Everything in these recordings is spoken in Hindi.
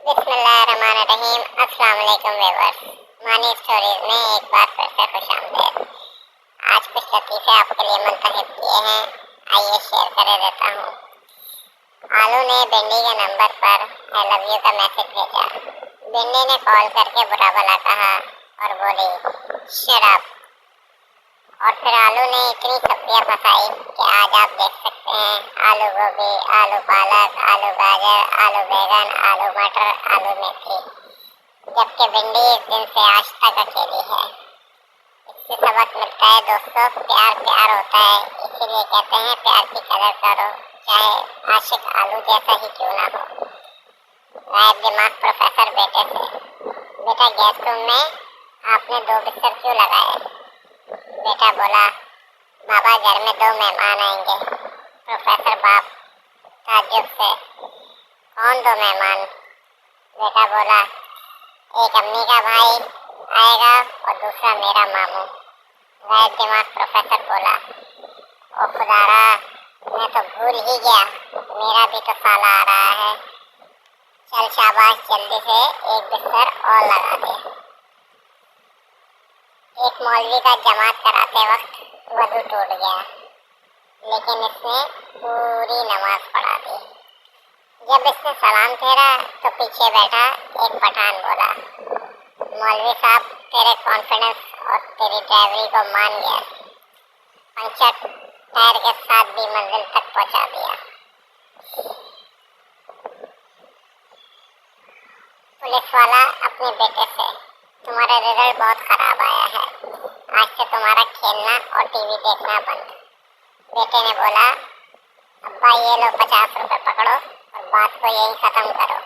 बिस्मिल्लाहिर्रहमानिर्रहीम। अस्सलाम वालेकुम व्यूअर्स। मानी स्टोरीज में एक बार फिर से खुशामदीद। आज कुछ लतीफ़े आपके लिए मुंतखब किए हैं, आइए शेयर कर देता हूँ। आलू ने भिंडी के नंबर पर आई लव यू का मैसेज भेजा। भिंडी ने कॉल करके बुरा भला कहा और बोली शट अप। और फिर आलू ने इतनी सब्जियां फंसाई कि आज आप देख सकते हैं आलू गोभी, आलू पालक, आलू गाजर, आलू बैगन, आलू मटर, आलू मेथी। जबकि भिंडी इस दिन से आज तक अकेली है। इससे सबक मिलता है दोस्तों, प्यार प्यार होता है, इसीलिए कहते हैं प्यार की कदर करो, चाहे आशिक आलू जैसा ही क्यों ना हो। गायब दिमाग प्रोफेसर बेटे से, बेटा गैस रूम में आपने 2 बिस्तर क्यों लगाए? बेटा बोला बाबा घर में 2 मेहमान आएंगे। प्रोफेसर बाप ताज्जुब से, कौन 2 मेहमान? बेटा बोला एक अम्मी का भाई आएगा और दूसरा मेरा मामू। गायब दिमाग प्रोफेसर बोला ओ खुदारा, मैं तो भूल ही गया, मेरा भी तो साला आ रहा है। चल शाबाश, जल्दी से एक बिस्तर और लगा दे। एक मौलवी का जमात कराते वक्त वजू टूट गया, लेकिन इसने पूरी नमाज पढ़ा दी। जब इसने सलाम फेरा तो पीछे बैठा एक पठान बोला मौलवी साहब, तेरे कॉन्फिडेंस और तेरी ड्राइवरी को मान गया, पंचर टायर के साथ भी मंजिल तक पहुंचा दिया। पुलिस वाला अपने बेटे से, तुम्हारा रिजल्ट बहुत खराब आया है, आज से तुम्हारा खेलना और टीवी देखना बंद। बेटे ने बोला अब्बा ये लो 50 रुपए पकड़ो और बात को यहीं ख़त्म करो।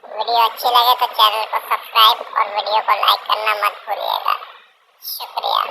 वीडियो अच्छी लगे तो चैनल को सब्सक्राइब और वीडियो को लाइक करना मत भूलिएगा। शुक्रिया।